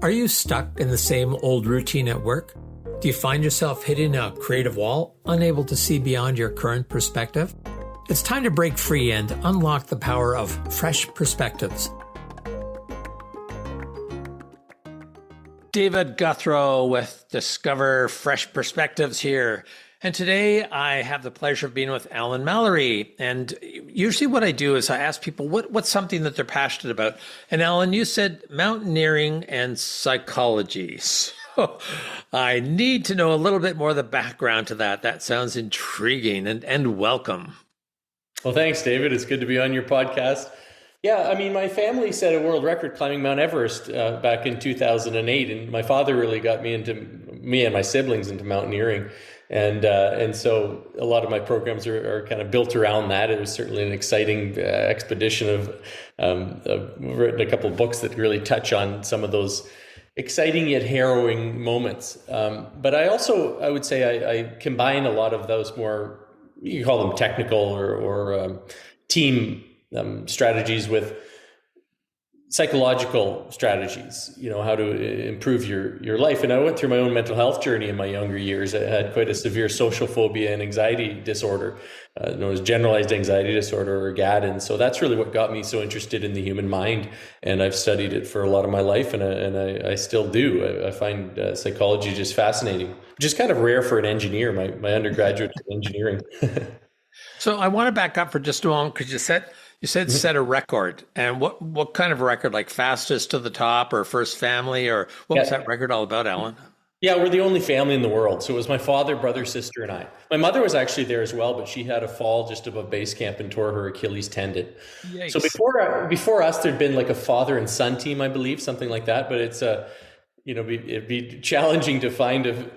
Are you stuck in the same old routine at work? Do you find yourself hitting a creative wall, unable to see beyond your current perspective? It's time to break free and unlock the power of fresh perspectives. David Gouthro with Discover Fresh Perspectives here. And today I have the pleasure of being with Alan Mallory. And usually what I do is I ask people what's something that they're passionate about. And Alan, you said mountaineering and psychology. So I need to know a little bit more of the background to that. That sounds intriguing and welcome. Well, thanks, David. It's good to be on your podcast. Yeah, I mean, my family set a world record climbing Mount Everest back in 2008, and my father really got me and my siblings into mountaineering, and so a lot of my programs are kind of built around that. It was certainly an exciting expedition. I've written a couple of books that really touch on some of those exciting yet harrowing moments. But I would say I combine a lot of those more, you call them technical or team strategies with psychological strategies, how to improve your life. And I went through my own mental health journey in my younger years. I had quite a severe social phobia and anxiety disorder, known as generalized anxiety disorder, or GAD. And so that's really what got me so interested in the human mind. And I've studied it for a lot of my life, and I still do. I find psychology just fascinating, which is kind of rare for an engineer. My undergraduate in engineering. So I want to back up for just a moment, because you said set a record. And what kind of record? Like fastest to the top or first family, or what was that record all about, Alan? Yeah, we're the only family in the world. So it was my father, brother, sister, and I. My mother was actually there as well, but she had a fall just above base camp and tore her Achilles tendon. Yikes. So before us, there'd been like a father and son team, I believe, something like that. But it's it'd be challenging to find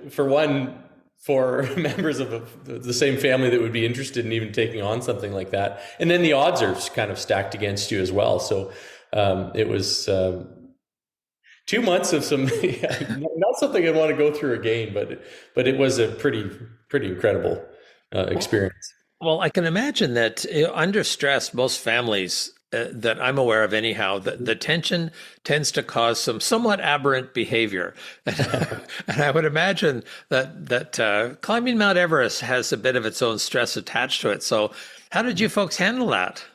for members of the same family that would be interested in even taking on something like that. And then the odds are kind of stacked against you as well. So it was 2 months of some, not something I'd want to go through again, but it was a pretty incredible experience. Well, I can imagine that under stress, most families that I'm aware of anyhow, the tension tends to cause some somewhat aberrant behavior. And I would imagine that climbing Mount Everest has a bit of its own stress attached to it. So how did you folks handle that?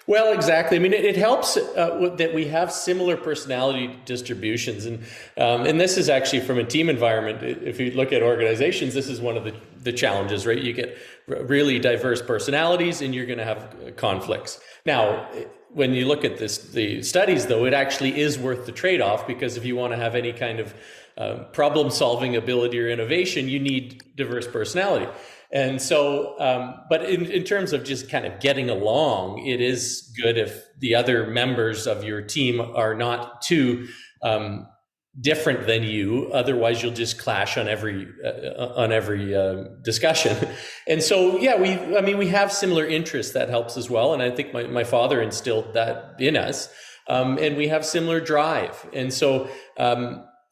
Well, exactly. I mean, it helps that we have similar personality distributions. And this is actually from a team environment. If you look at organizations, this is one of the challenges, right? You get really diverse personalities and you're going to have conflicts. Now, when you look at the studies, though, it actually is worth the trade-off, because if you want to have any kind of problem-solving ability or innovation, you need diverse personality. And so, but in terms of just kind of getting along, it is good if the other members of your team are not too different than you. Otherwise, you'll just clash on every discussion. And so, yeah, we have similar interests. That helps as well. And I think my father instilled that in us. And we have similar drive. And so,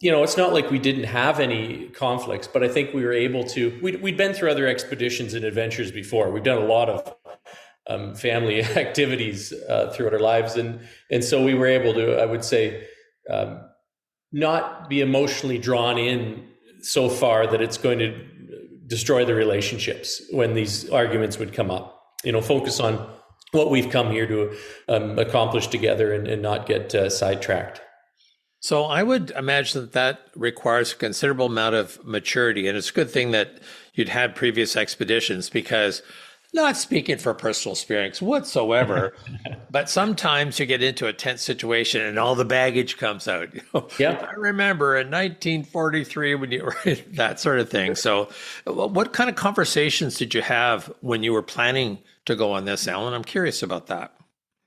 it's not like we didn't have any conflicts, but I think we were able to, we'd been through other expeditions and adventures before. We've done a lot of family activities throughout our lives. And so we were able to, I would say, not be emotionally drawn in so far that it's going to destroy the relationships when these arguments would come up. Focus on what we've come here to accomplish together and not get sidetracked. So I would imagine that requires a considerable amount of maturity. And it's a good thing that you'd had previous expeditions, because, not speaking for personal experience whatsoever, but sometimes you get into a tense situation and all the baggage comes out. I remember in 1943 when you were that sort of thing. So what kind of conversations did you have when you were planning to go on this, Alan? I'm curious about that.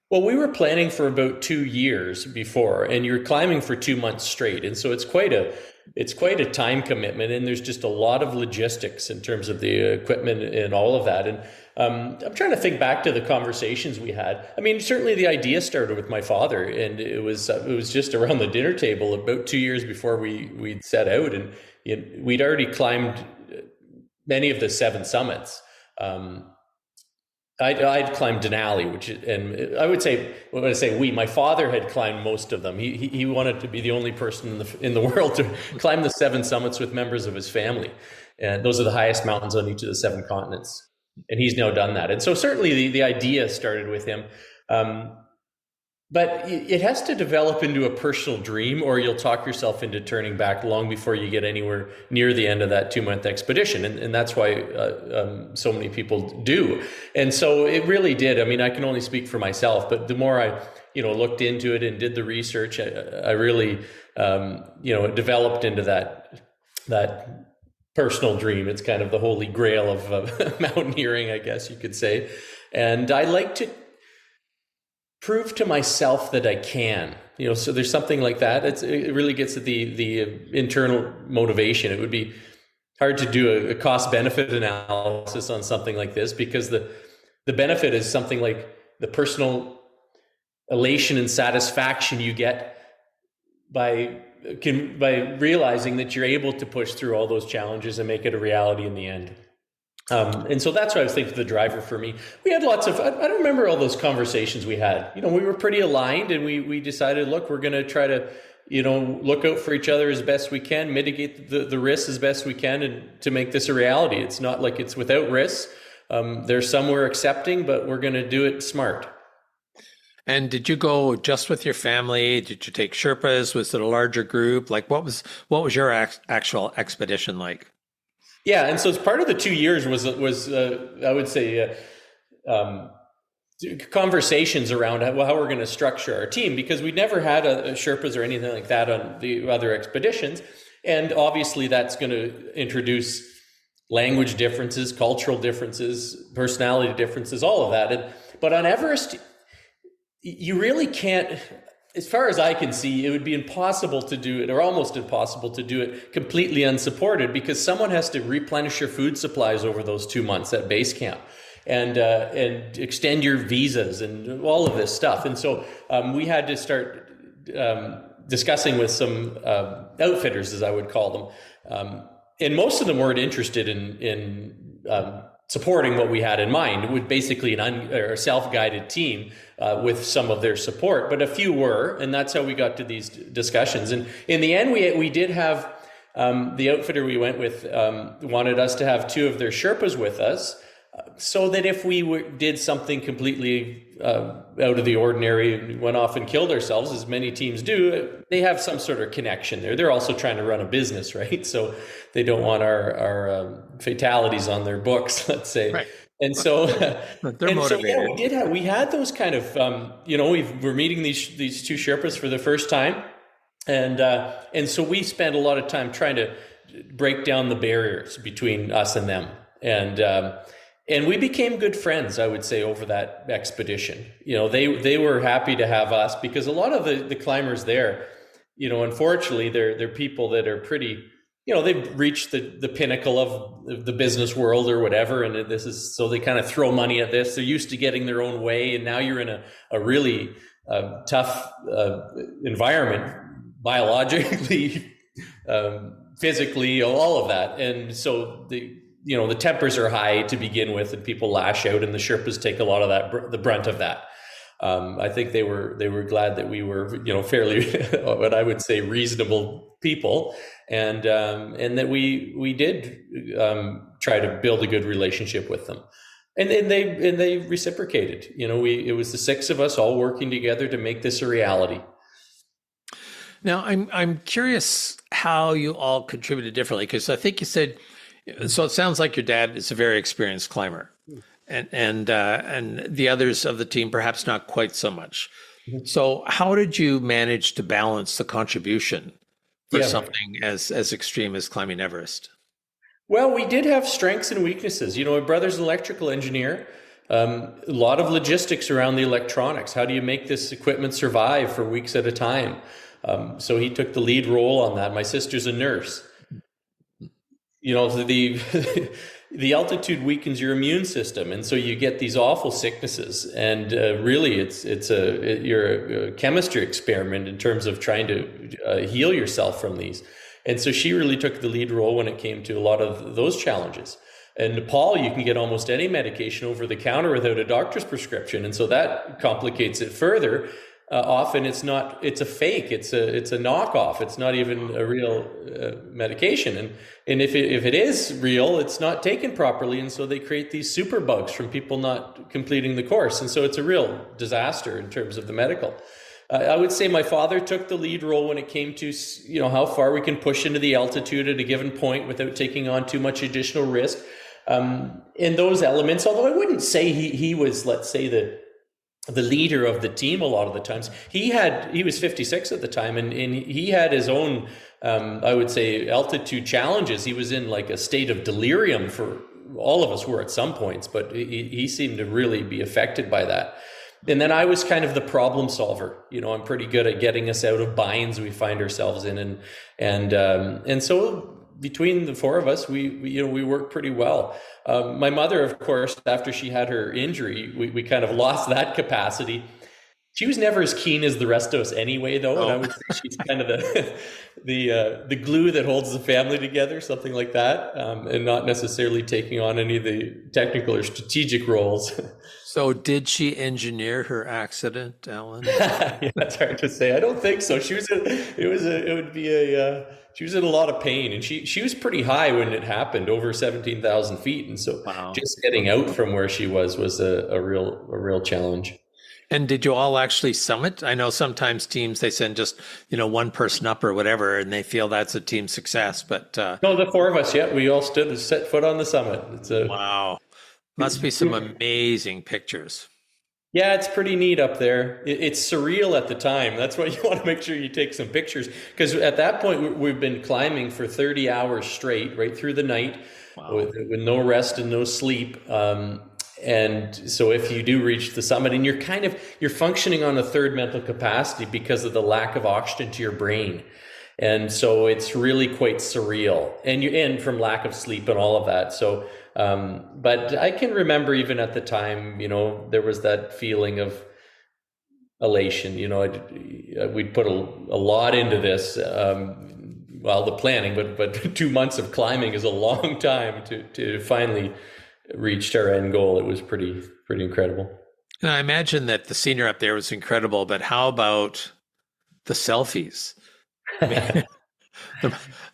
Well, we were planning for about 2 years before, and you're climbing for 2 months straight. And so it's quite a time commitment, and there's just a lot of logistics in terms of the equipment and all of that. And I'm trying to think back to the conversations we had. I mean, certainly the idea started with my father, and it was just around the dinner table about 2 years before we'd set out, and we'd already climbed many of the 7 summits. I'd climbed Denali, and I would say, when I say we, my father had climbed most of them. He wanted to be the only person in the world to climb the 7 summits with members of his family. And those are the highest mountains on each of the 7 continents. And he's now done that. And so certainly the idea started with him. But it has to develop into a personal dream, or you'll talk yourself into turning back long before you get anywhere near the end of that 2-month expedition. And that's why so many people do. And so it really did. I mean, I can only speak for myself, but the more I, looked into it and did the research, I really, developed into that personal dream. It's kind of the holy grail of mountaineering, I guess you could say. And I like to prove to myself that I can, so there's something like that. It really gets at the internal motivation. It would be hard to do a cost benefit analysis on something like this, because the benefit is something like the personal elation and satisfaction you get by realizing that you're able to push through all those challenges and make it a reality in the end. And so that's what I was thinking the driver for me. We had lots of, I don't remember all those conversations we had. We were pretty aligned, and we decided, look, we're going to try to, look out for each other as best we can, mitigate the risks as best we can, and to make this a reality. It's not like it's without risks. There's some we're accepting, but we're going to do it smart. And did you go just with your family? Did you take Sherpas? Was it a larger group? Like, what was your actual expedition like? Yeah, and so as part of the 2 years was I would say conversations around how we're going to structure our team, because we'd never had a Sherpas or anything like that on the other expeditions, and obviously that's going to introduce language differences, cultural differences, personality differences, all of that. But on Everest, you really can't. As far as I can see, it would be impossible to do it, or almost impossible to do it completely unsupported, because someone has to replenish your food supplies over those 2 months at base camp, and extend your visas and all of this stuff. And so we had to start discussing with some outfitters, as I would call them, and most of them weren't interested in supporting what we had in mind. It was basically a self-guided team with some of their support, but a few were, and that's how we got to these discussions. And in the end, we did have the outfitter we went with wanted us to have 2 of their Sherpas with us, so that if we did something completely out of the ordinary and went off and killed ourselves, as many teams do, they have some sort of connection there. They're also trying to run a business, right? So they don't want our fatalities on their books, let's say. Right. And so, they're motivated. So, we had those kind of, we're meeting these 2 Sherpas for the first time. And so we spent a lot of time trying to break down the barriers between us and them. And we became good friends, I would say, over that expedition. They were happy to have us, because a lot of the climbers there, unfortunately, they're people that are pretty, they've reached the pinnacle of the business world or whatever. And so they kind of throw money at this. They're used to getting their own way. And now you're in a really tough environment, biologically, physically, all of that. And so the tempers are high to begin with, and people lash out, and the Sherpas take a lot of the brunt of that. I think they were glad that we were, fairly, what I would say, reasonable people, and that we did try to build a good relationship with them, and they reciprocated. It was the 6 of us all working together to make this a reality. Now, I'm curious how you all contributed differently, because I think you said. So it sounds like your dad is a very experienced climber, and the others of the team perhaps not quite so much. So how did you manage to balance the contribution for something as extreme as climbing Everest? Well, we did have strengths and weaknesses. My brother's an electrical engineer. A lot of logistics around the electronics. How do you make this equipment survive for weeks at a time? So he took the lead role on that. My sister's a nurse. The altitude weakens your immune system, and so you get these awful sicknesses. And really, you're a chemistry experiment in terms of trying to heal yourself from these. And so she really took the lead role when it came to a lot of those challenges. In Nepal, you can get almost any medication over the counter without a doctor's prescription, and so that complicates it further. Often it's not, it's a fake, it's a knockoff. It's not even a real medication. And if it is real, it's not taken properly. And so they create these super bugs from people not completing the course. And so it's a real disaster in terms of the medical. I would say my father took the lead role when it came to, how far we can push into the altitude at a given point without taking on too much additional risk. In those elements, although I wouldn't say he was, let's say, the leader of the team a lot of the times. He was 56 at the time, and he had his own, I would say, altitude challenges. He was in like a state of delirium, for all of us were at some points, but he seemed to really be affected by that. And then I was kind of the problem solver. I'm pretty good at getting us out of binds we find ourselves in, and so between the four of us, we worked pretty well. My mother, of course, after she had her injury, we kind of lost that capacity. She was never as keen as the rest of us anyway, though. And I would say she's kind of the glue that holds the family together, something like that, and not necessarily taking on any of the technical or strategic roles. So did she engineer her accident, Alan? Yeah, that's hard to say. I don't think so. She was she was in a lot of pain, and she was pretty high when it happened, over 17,000 feet. And so just getting out from where she was a real challenge. And did you all actually summit? I know sometimes teams, they send just, one person up or whatever, and they feel that's a team success, but... No, the four of us, yeah, we all set foot on the summit. Wow. Must be some amazing pictures. Yeah, it's pretty neat up there. It's surreal at the time. That's why you want to make sure you take some pictures, because at that point we've been climbing for 30 hours straight, right through the night, with no rest and no sleep. And so if you do reach the summit, and you're functioning on a third mental capacity because of the lack of oxygen to your brain. And so it's really quite surreal, and from lack of sleep and all of that. So, but I can remember even at the time, there was that feeling of elation. We'd put a lot into this, the planning, but 2 months of climbing is a long time to finally reach our end goal. It was pretty incredible. And I imagine that the scenery up there was incredible, but how about the selfies?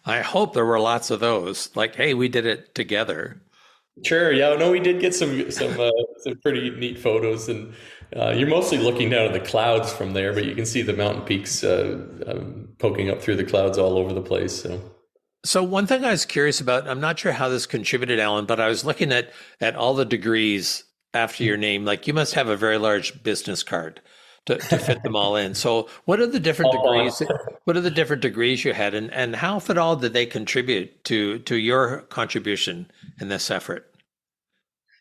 I hope there were lots of those. Like, hey, we did it together. Sure. Yeah. No, we did get some pretty neat photos, and you're mostly looking down at the clouds from there, but you can see the mountain peaks poking up through the clouds all over the place. So one thing I was curious about, I'm not sure how this contributed, Alan, but I was looking at all the degrees after your name. Like, you must have a very large business card to fit them all in. So what are the different degrees? What are the different degrees you had, and how, if at all, did they contribute to your contribution in this effort?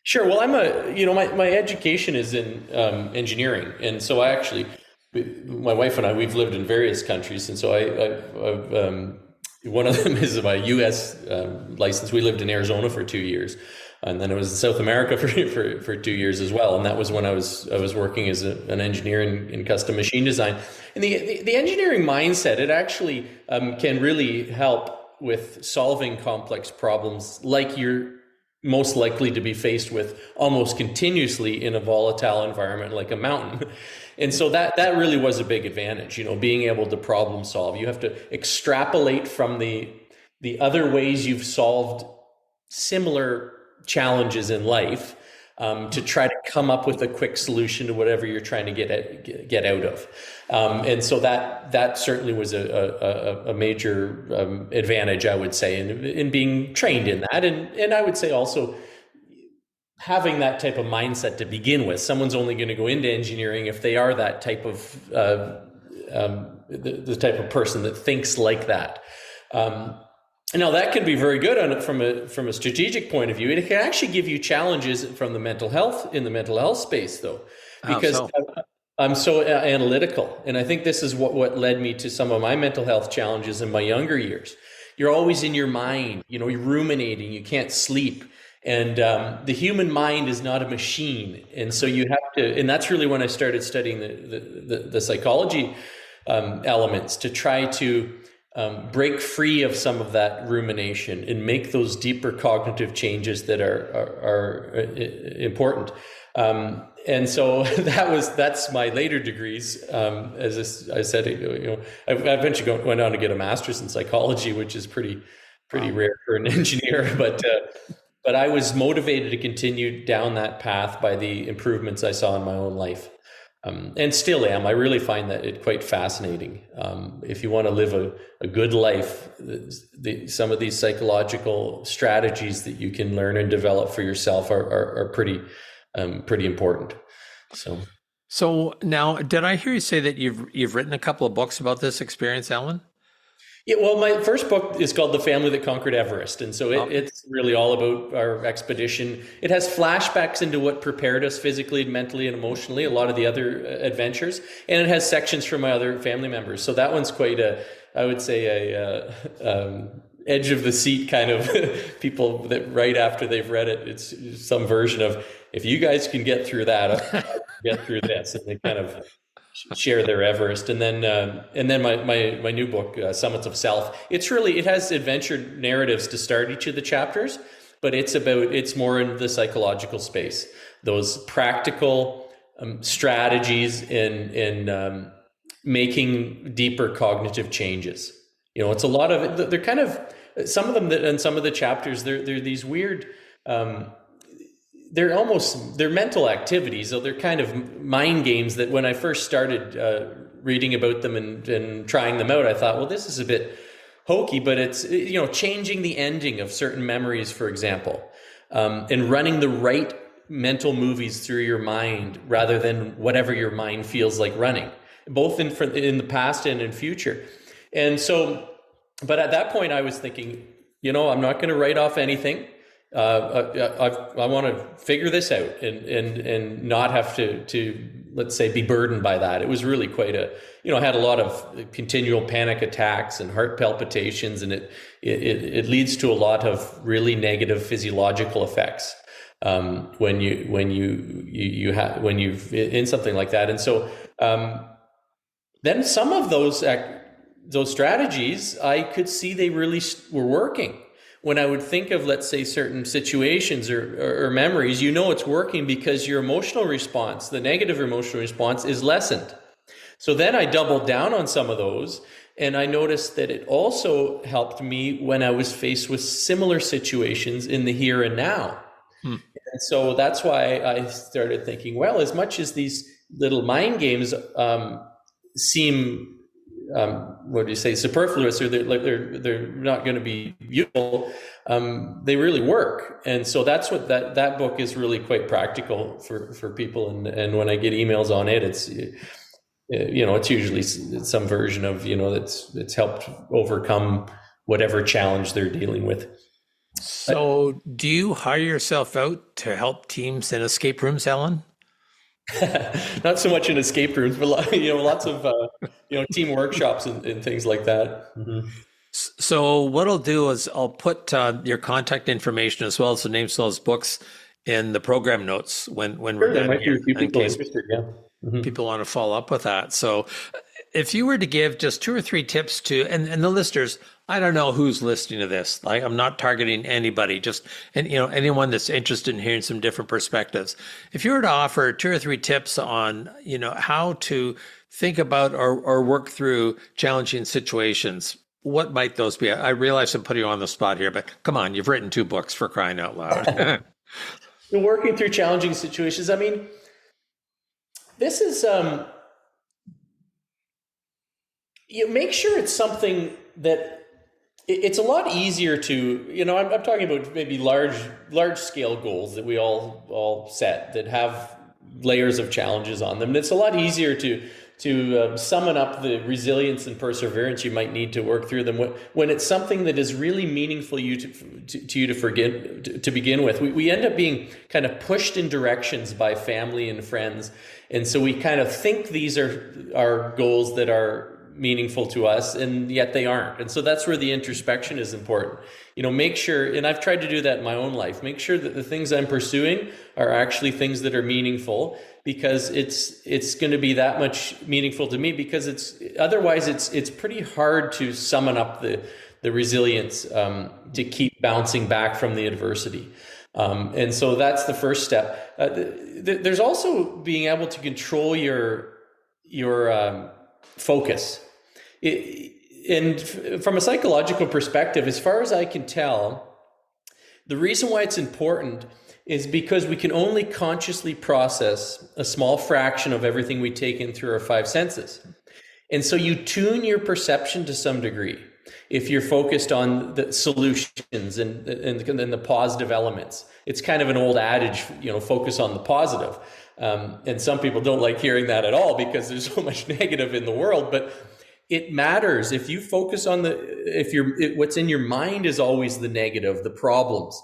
Sure. Well, my education is in engineering, and so my wife and I, we've lived in various countries, and so I've one of them is my U.S. License. We lived in Arizona for 2 years, and then I was in South America for 2 years as well. And that was when I was working as an engineer in custom machine design. And the engineering mindset, it actually can really help with solving complex problems like you're most likely to be faced with almost continuously in a volatile environment like a mountain. And so that really was a big advantage, being able to problem solve. You have to extrapolate from the other ways you've solved similar challenges in life to try to come up with a quick solution to whatever you're trying to get out of. And so that certainly was a major advantage, I would say, in being trained in that. And I would say also having that type of mindset to begin with. Someone's only going to go into engineering if they are that type of the type of person that thinks like that. Now that can be very good from a strategic point of view. It can actually give you challenges from the mental health space, though, because I'm so analytical, and I think this is what led me to some of my mental health challenges in my younger years. You're always in your mind, you're ruminating, you can't sleep. And the human mind is not a machine. And so you have to, and that's really when I started studying the psychology elements to try to break free of some of that rumination and make those deeper cognitive changes that are important. And so that's my later degrees. As I said, I eventually went on to get a master's in psychology, which is pretty rare for an engineer. But I was motivated to continue down that path by the improvements I saw in my own life. And still am. I really find that it quite fascinating. If you want to live a good life, some of these psychological strategies that you can learn and develop for yourself are pretty important. So now, did I hear you say that you've written a couple of books about this experience, Alan? Yeah, well, my first book is called The Family That Conquered Everest. And so it's really all about our expedition. It has flashbacks into what prepared us physically, mentally, and emotionally, a lot of the other adventures. And it has sections from my other family members. So that one's quite I would say edge of the seat kind of people that right after they've read it, it's some version of, if you guys can get through that, I'll get through this. And they kind of share their Everest. And then my new book, Summits of Self, it has adventure narratives to start each of the chapters, but it's more in the psychological space, those practical strategies in making deeper cognitive changes. It's a lot of it. They're kind of, some of them and some of the chapters, they're these weird, they're mental activities, so they're kind of mind games that when I first started reading about them and trying them out, I thought, well, this is a bit hokey, but it's, changing the ending of certain memories, for example, and running the right mental movies through your mind rather than whatever your mind feels like running, both in the past and in future. And so, but at that point I was thinking, I'm not going to write off anything. I want to figure this out and not have to let's say be burdened by that. It was really quite I had a lot of continual panic attacks and heart palpitations, and it leads to a lot of really negative physiological effects when you've in something like that. And so then some of those strategies, I could see they really were working. When I would think of, let's say, certain situations or memories, it's working because your emotional response, the negative emotional response, is lessened. So then I doubled down on some of those, and I noticed that it also helped me when I was faced with similar situations in the here and now. And so that's why I started thinking, well, as much as these little mind games seem superfluous, or they're not going to be useful, they really work. And so that's what that book is really quite practical for people. And when I get emails on it, it's usually some version of that's helped overcome whatever challenge they're dealing with. So do you hire yourself out to help teams in escape rooms, Alan? Not so much in escape rooms, but lots of team workshops and things like that. Mm-hmm. So what I'll do is I'll put your contact information as well as the names of those books in the program notes when we're done here, in case people want to follow up with that. So if you were to give just 2 or 3 tips to and the listeners, I don't know who's listening to this. I'm not targeting anybody, just anyone that's interested in hearing some different perspectives. If you were to offer 2 or 3 tips on how to think about or work through challenging situations, what might those be? I realize I'm putting you on the spot here, but come on, you've written 2 books, for crying out loud. Working through challenging situations. I mean, this is make sure it's something that it's a lot easier to, I'm talking about maybe large scale goals that we all set that have layers of challenges on them. And it's a lot easier to summon up the resilience and perseverance you might need to work through them when it's something that is really meaningful to you to begin with. We end up being kind of pushed in directions by family and friends. And so we kind of think these are goals that are meaningful to us, and yet they aren't. And so that's where the introspection is important. Make sure, and I've tried to do that in my own life, make sure that the things I'm pursuing are actually things that are meaningful, because it's going to be that much meaningful to me, because it's pretty hard to summon up the resilience to keep bouncing back from the adversity. And so that's the first step. There's also being able to control your focus. And from a psychological perspective, as far as I can tell, the reason why it's important is because we can only consciously process a small fraction of everything we take in through our five senses. And so you tune your perception to some degree if you're focused on the solutions and the positive elements. It's kind of an old adage, focus on the positive. And some people don't like hearing that at all because there's so much negative in the world, but it matters. If you focus on what's in your mind is always the negative, the problems.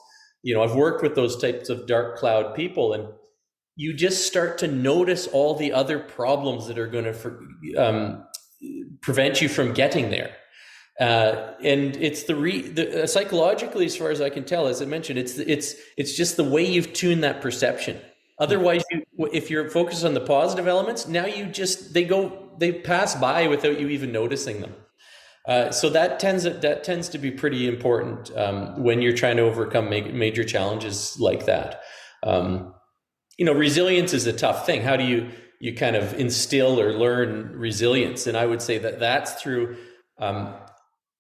I've worked with those types of dark cloud people, and you just start to notice all the other problems that are going to prevent you from getting there. And it's psychologically, as far as I can tell, as I mentioned, it's just the way you've tuned that perception. Otherwise, if you're focused on the positive elements, now they pass by without you even noticing them. So that tends to be pretty important when you're trying to overcome major challenges like that. Resilience is a tough thing. How do you kind of instill or learn resilience? And I would say that's through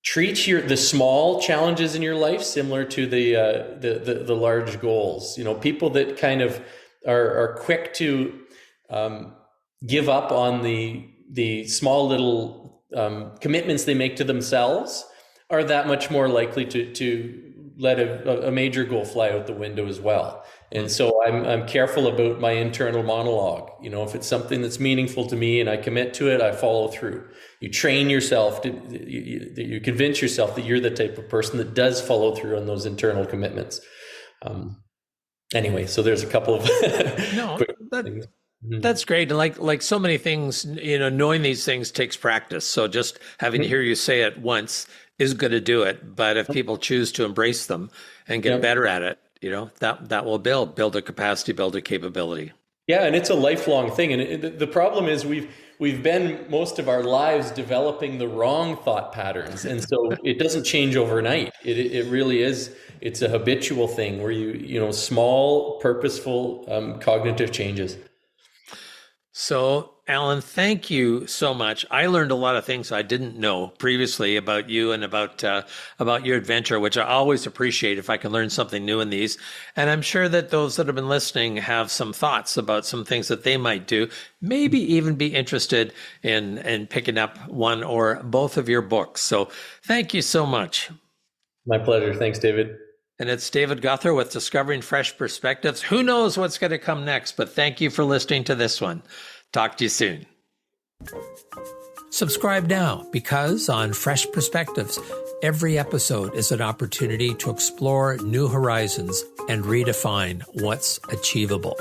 treat the small challenges in your life similar to the large goals. People that kind of are quick to give up on the small little commitments they make to themselves are that much more likely to let a major goal fly out the window as well. And so I'm careful about my internal monologue. If it's something that's meaningful to me and I commit to it, I follow through. You train yourself you convince yourself that you're the type of person that does follow through on those internal commitments. Anyway, so there's a couple of quick things. That's great. And like so many things, knowing these things takes practice. So just having to hear you say it once is going to do it. But if people choose to embrace them and get better at it, that will build a capacity, build a capability. Yeah, and it's a lifelong thing. And the problem is we've been most of our lives developing the wrong thought patterns, and so it doesn't change overnight. It really is. It's a habitual thing where you small, purposeful, cognitive changes. So, Alan, thank you so much. I learned a lot of things I didn't know previously about you and about your adventure, which I always appreciate if I can learn something new in these. And I'm sure that those that have been listening have some thoughts about some things that they might do, maybe even be interested in picking up one or both of your books. So thank you so much. My pleasure. Thanks, David. And it's David Gouthro with Discovering Fresh Perspectives. Who knows what's going to come next, but thank you for listening to this one. Talk to you soon. Subscribe now, because on Fresh Perspectives, every episode is an opportunity to explore new horizons and redefine what's achievable.